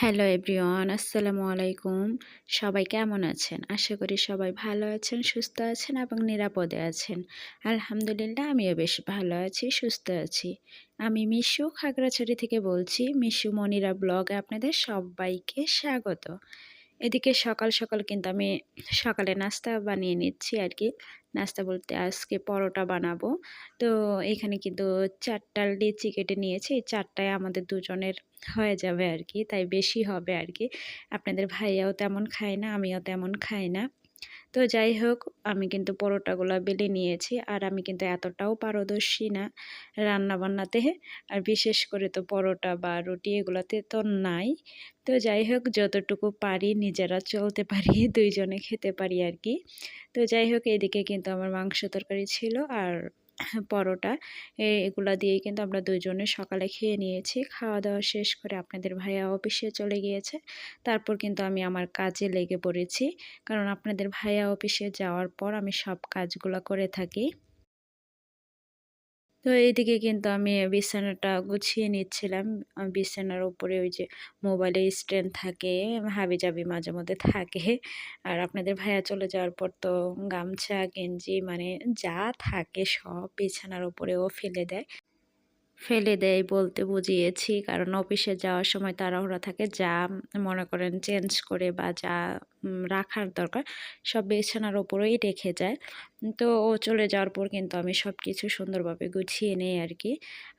Hello everyone, আসসালামু আলাইকুম। সবাই কেমন আছেন? আশা করি সবাই ভালো আছেন, সুস্থ আছেন এবং নিরাপদে আছেন। আলহামদুলিল্লাহ আমিও বেশ ভালো আছি, সুস্থ আছি। আমি মিশু খাগড়াছড়ি থেকে বলছি। মিশু মনিরা ব্লগে আপনাদের সবাইকে স্বাগত। এদিকে সকাল সকাল কিন্তু আমি সকালে নাস্তা বানিয়ে নিচ্ছি আর কি। নাস্তা বলতে আজকে পরোটা বানাবো। তো এখানে কিন্তু ৪টা লিচি কেটে নিয়েছি। ৪টায় আমাদের দুজনের হয়ে যাবে আর কি, তাই বেশি হবে আর কি। আপনাদের ভাইয়াও তেমন খায় না, আমিও তেমন খাই না। তো যাই হোক, আমি কিন্তু পরোটাগুলা বেলে নিয়েছি। আর আমি কিন্তু এতটাও পারদর্শী না রান্নাবান্নাতে। আর বিশেষ করে তো পরোটা বা রুটি এগুলাতে তো নাই। তো যাই হোক, যতটুকু পারি নিজেরা চলতে পারি, ২ জনে খেতে পারি আর কি। তো যাই হোক, এদিকে কিন্তু আমার মাংস তরকারি ছিল আর পরোটা। এগুলা দিয়েই কিন্তু আমরা ২ জনে সকালে খেয়ে নিয়েছি। খাওয়া-দাওয়া শেষ করে আপনাদের ভাইয়া অফিসে চলে গিয়েছে। তারপর কিন্তু আমি আমার কাজে লেগে পড়েছি। কারণ আপনাদের ভাইয়া অফিসে যাওয়ার পর আমি সব কাজগুলা করে থাকি। তো এইদিকে কিন্তু আমি বিছানাটা গুছিয়ে নিচ্ছিলাম। বিছানার উপরে ওই যে মোবাইলের স্ট্যান্ড থাকে, হাবিজাবি মাঝে মধ্যে থাকে। আর আপনাদের ভাইয়া চলে যাওয়ার পর তো গামছা, গেঞ্জি মানে যা থাকে সব বিছানার উপরেও ফেলে দেয়। ফেলে দেয় বলতে বুঝিয়েছি, কারণ অফিসে যাওয়ার সময় তাড়াহুড়া থাকে, যা মনে করেন চেঞ্জ করে বা যা রাখার দরকার সব বিছানার উপরেই রেখে যায়। তো ও চলে যাওয়ার পর কিন্তু আমি সব কিছু সুন্দরভাবে গুছিয়ে নেই আর কি।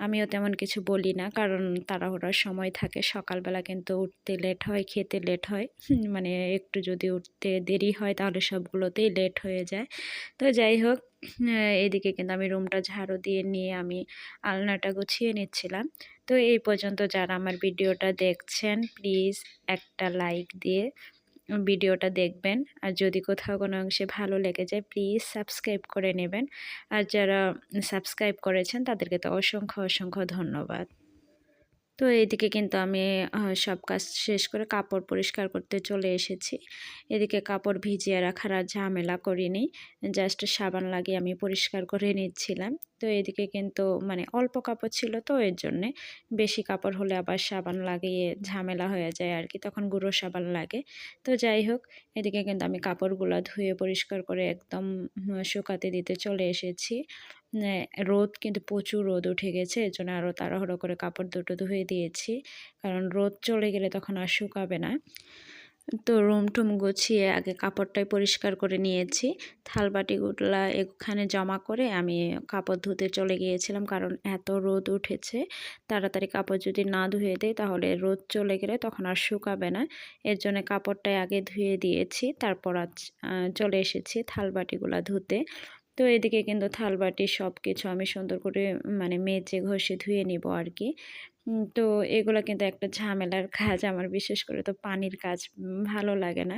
আমিও তেমন কিছু বলি না, কারণ তাড়াহুড়ার সময় থাকে, সকালবেলা কিন্তু উঠতে লেট হয়, খেতে লেট হয়। মানে একটু যদি উঠতে দেরি হয় তাহলে সবগুলোতেই লেট হয়ে যায়। তো যাই হোক, এদিকে কিন্তু আমি রুমটা ঝাড়ু দিয়ে নিয়ে আমি আলনাটা গুছিয়ে নিচ্ছিলাম। তো এই পর্যন্ত যারা আমার ভিডিওটা দেখছেন, প্লিজ একটা লাইক দিয়ে ভিডিওটা দেখবেন। আর যদি কোথাও কোনো অংশে ভালো লেগে যায় প্লিজ সাবস্ক্রাইব করে নেবেন। আর যারা সাবস্ক্রাইব করেছেন তাদেরকে তো অসংখ্য অসংখ্য ধন্যবাদ। তো এইদিকে কিন্তু আমি সব কাজ শেষ করে কাপড় পরিষ্কার করতে চলে এসেছি। এদিকে কাপড় ভিজিয়ে রাখার আর ঝামেলা করিনি। জাস্ট সাবান লাগিয়ে আমি পরিষ্কার করে নিচ্ছিলাম। তো এদিকে কিন্তু মানে অল্প কাপড় ছিল, তো এর জন্যে বেশি কাপড় হলে আবার সাবান লাগিয়ে ঝামেলা হয়ে যায় আর কি, তখন গুঁড়ো সাবান লাগে। তো যাই হোক, এদিকে কিন্তু আমি কাপড়গুলা ধুয়ে পরিষ্কার করে একদম শুকাতে দিতে চলে এসেছি। নে রোদ কিন্তু প্রচুর রোদ উঠে গেছে। এজন্য আরও তাড়াহুড়ো করে কাপড় দুটো ধুয়ে দিয়েছি। কারণ রোদ চলে গেলে তখন আর শুকাবে না। তো রুম-টুম গুছিয়ে আগে কাপড়টাই পরিষ্কার করে নিয়েছি। থালবাটিগুলা এখানে জমা করে আমি কাপড় ধুতে চলে গিয়েছিলাম। কারণ এত রোদ উঠেছে, তাড়াতাড়ি কাপড় যদি না ধুয়ে দেই তাহলে রোদ চলে গেলে তখন আর শুকাবে না। এর জন্য কাপড়টাই আগে ধুয়ে দিয়েছি। তারপর চলে এসেছি থালবাটিগুলা ধুতে। তো এদিকে কিন্তু থালবাটি সবকিছু আমি সুন্দর করে মানে মেজে ঘষে ধুয়ে নিব আর কি। তো এগুলা কিন্তু একটা ঝামেলার কাজ আমার, বিশেষ করে তো পানির কাজ ভালো লাগে না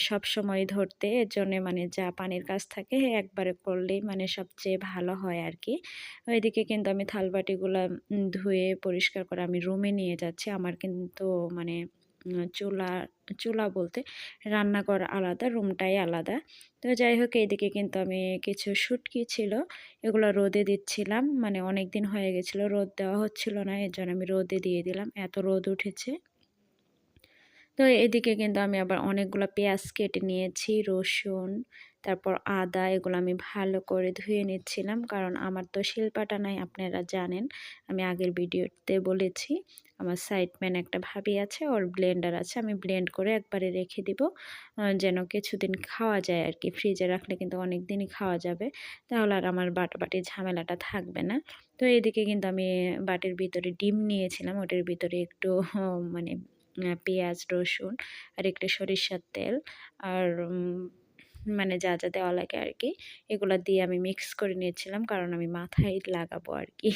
সবসময় ধরতে। এর জন্যে মানে যা পানির কাজ থাকে একবারে করলেই মানে সবচেয়ে ভালো হয় আর কি। ওইদিকে কিন্তু আমি থালবাটিগুলা ধুয়ে পরিষ্কার করে আমি রুমে নিয়ে যাচ্ছি। আমার কিন্তু মানে চুলা চুলা বলতে রান্নাঘর আলাদা, রুমটাই আলাদা। তো যাই হোক, এইদিকে কিন্তু আমি কিছু শুটকি ছিল, এগুলো রোদে দিচ্ছিলাম। মানে অনেক দিন হয়ে গেছিলো রোদ দেওয়া হচ্ছিল না, এর জন্য আমি রোদে দিয়ে দিলাম, এত রোদ উঠেছে। তো এদিকে কিন্তু আমি আবার অনেকগুলো পেঁয়াজ কেটে নিয়েছি, রসুন, তারপর আদা, এগুলো আমি ভালো করে ধুয়ে নিচ্ছিলাম। কারণ আমার তো শিলপাটা নাই, আপনারা জানেন। আমি আগের ভিডিওতে বলেছি আমার সাইডম্যান একটা ভাবি আছে, ওর ব্লেন্ডার আছে, আমি ব্লেন্ড করে একবারে রেখে দিব যেন কিছুদিন খাওয়া যায় আর কি। ফ্রিজে রাখলে কিন্তু অনেক দিনই খাওয়া যাবে, তাহলে আর আমার বাটাবাটির ঝামেলাটা থাকবে না। তো এদিকে কিন্তু আমি বাটির ভিতরে ডিম নিয়েছিলাম, ওটার ভিতরে একটু মানে পেঁয়াজ, রসুন আর একটু সরিষার তেল আর মানে যা যা দেওয়া লাগে আর কি, এগুলো দিয়ে আমি মিক্স করে নিয়েছিলাম, কারণ আমি মাথায় লাগাবো আর কি।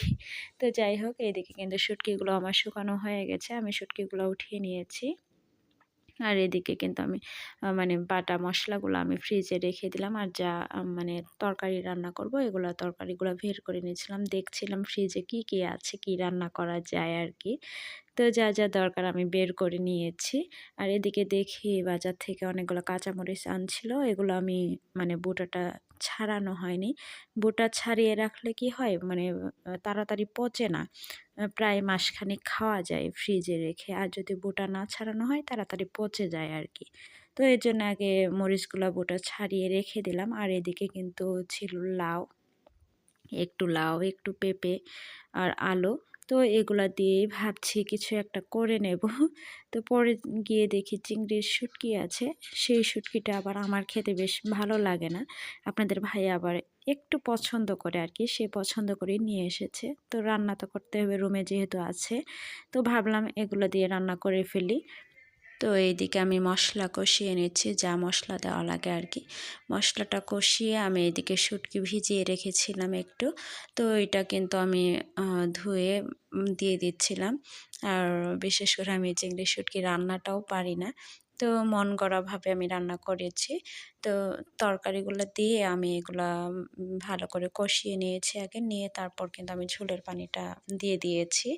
তো যাই হোক, এইদিকে কিন্তু শুটকিগুলো আমার শুকানো হয়ে গেছে, আমি শুটকিগুলো উঠিয়ে নিয়েছি। আর এদিকে কিন্তু আমি মানে বাটা মশলাগুলো আমি ফ্রিজে রেখে দিলাম। আর যা মানে তরকারি রান্না করব এগুলো তরকারিগুলো বের করে নিয়েছিলাম, দেখছিলাম ফ্রিজে কি কি আছে, কি রান্না করা যায় আর কি। তো যা যা দরকার আমি বের করে নিয়েছি। আর এদিকে দেখি বাজার থেকে অনেকগুলো কাঁচামরিচ আনছিল, এগুলো আমি মানে বোটাটা ছাড়ানো হয়নি। বোটা ছাড়িয়ে রাখলে কি হয় মানে তাড়াতাড়ি পচে না, প্রায় মাসখানেক খাওয়া যায় ফ্রিজে রেখে। আর যদি বোটা না ছাড়ানো হয় তাড়াতাড়ি পচে যায় আর কি। তো এর জন্য আগে মরিচগুলা বোটা ছাড়িয়ে রেখে দিলাম। আর এদিকে কিন্তু ছিল লাউ, একটু লাউ, একটু পেঁপে আর আলু। তো এগুলা দিয়েই ভাবছি কিছু একটা করে নেব। তো পরে গিয়ে দেখি চিংড়ির শুটকি আছে। সেই শুটকিটা আবার আমার খেতে বেশ ভালো লাগে না। আপনাদের ভাই আবার একটু পছন্দ করে আর কি। সে পছন্দ করেই নিয়ে এসেছে। তো রান্না তো করতে হবে রুমে যেহেতু আছে। তো ভাবলাম এগুলো দিয়ে রান্না করে ফেলি। তো এইদিকে আমি মশলা কষিয়ে নিচ্ছি, যা মশলা দেওয়া লাগে আর কি। মশলাটা কষিয়ে আমি এদিকে শুটকি ভিজিয়ে রেখেছিলাম একটু। তো এটা কিন্তু আমি ধুয়ে দিয়ে দিচ্ছিলাম। আর বিশেষ করে আমি চিংড়ি শুটকি রান্নাটাও পারি না। তো মন গড়াভাবে আমি রান্না করেছি। তো তরকারিগুলো দিয়ে আমি এগুলা ভালো করে কষিয়ে নিয়েছি আগে, নিয়ে তারপর কিন্তু আমি ঝোলের পানিটা দিয়ে দিয়েছি।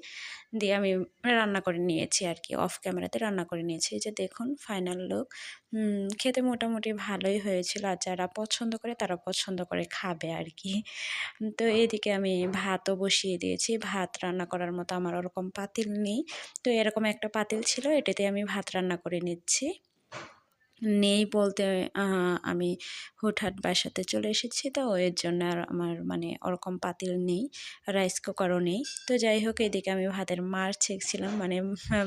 দিয়ে আমি রান্না করে নিয়েছি আর কি, অফ ক্যামেরাতে রান্না করে নিয়েছি। এই যে দেখুন ফাইনাল লুক। খেতে মোটামুটি ভালোই হয়েছিল। আর যারা পছন্দ করে তারা পছন্দ করে খাবে আর কি। তো এদিকে আমি ভাতও বসিয়ে দিয়েছি। ভাত রান্না করার মতো আমার ওরকম পাতিল নেই। তো এরকম একটা পাতিল ছিল, এটাতে আমি ভাত রান্না করে নিচ্ছি। নেই বলতে আমি হুটহাট বাসাতে চলে এসেছি, তো এর জন্য আর আমার মানে ওরকম পাতিল নেই, রাইস কুকারও নেই। তো যাই হোক এদিকে আমি ভাতের মার ছেঁকছিলাম, মানে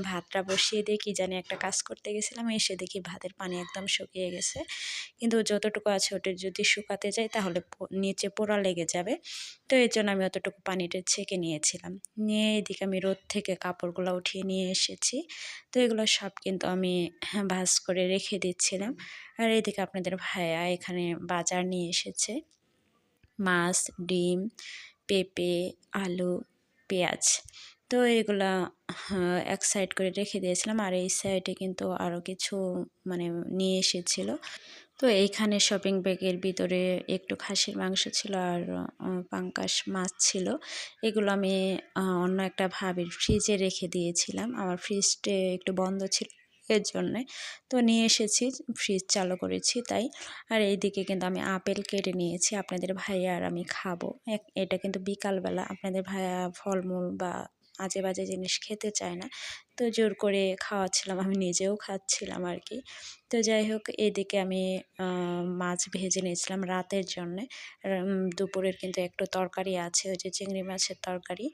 ভাতটা বসিয়ে দিয়ে কী জানি একটা কাজ করতে গেছিলাম, এসে দেখি ভাতের পানি একদম শুকিয়ে গেছে। কিন্তু যতটুকু আছে ওটা যদি শুকাতে যাই তাহলে নিচে পোড়া লেগে যাবে। তো এর জন্য আমি অতটুকু পানিটা ছেঁকে নিয়েছিলাম। নিয়ে এদিকে আমি রোদ থেকে কাপড়গুলো উঠিয়ে নিয়ে এসেছি। তো এগুলো সব কিন্তু আমি ভাঁজ করে রেখে দিচ্ছিলাম। আর এদিকে আপনাদের ভাইয়া এখানে বাজার নিয়ে এসেছে। মাছ, ডিম, পেঁপে, আলু, পেঁয়াজ। তো এগুলা এক সাইড করে রেখে দিয়েছিলাম। আর এই সাইডে কিন্তু আরও কিছু মানে নিয়ে এসেছিল। তো এইখানে শপিং ব্যাগের ভিতরে একটু খাসির মাংস ছিল আর পাঙ্গাস মাছ ছিল। এগুলো আমি অন্য একটা ভাবির ফ্রিজে রেখে দিয়েছিলাম। আমার ফ্রিজটা একটু বন্ধ ছিল এর জন্যে। তো নিয়ে এসেছি, ফ্রিজ চালু করেছি তাই। আর এইদিকে কিন্তু আমি আপেল কেটে নিয়েছি, আপনাদের ভাইয়া আর আমি খাবো। এটা কিন্তু বিকালবেলা, আপনাদের ভাইয়া ফলমূল বা আজে বাজে জিনিস খেতে চায় না। তো জোর করে খাওয়াচ্ছিলাম, আমি নিজেও খাচ্ছিলাম আর কি। তো যাই হোক এদিকে আমি মাছ ভেজে নিয়েছিলাম রাতের জন্যে। দুপুরের কিন্তু একটু তরকারি আছে, ওই যে চিংড়ি মাছের তরকারি।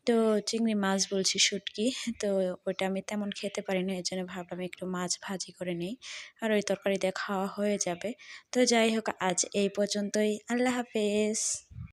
তো চিংড়ি মাছ বলছি শুটকি, তো ওটা আমি তেমন খেতে পারি না, এর জন্য ভাবলাম একটু মাছ ভাজি করে নিই, আর ওই তরকারি দিয়ে খাওয়া হয়ে যাবে। তো যাই হোক আজ এই পর্যন্তই, আল্লাহ হাফেজ।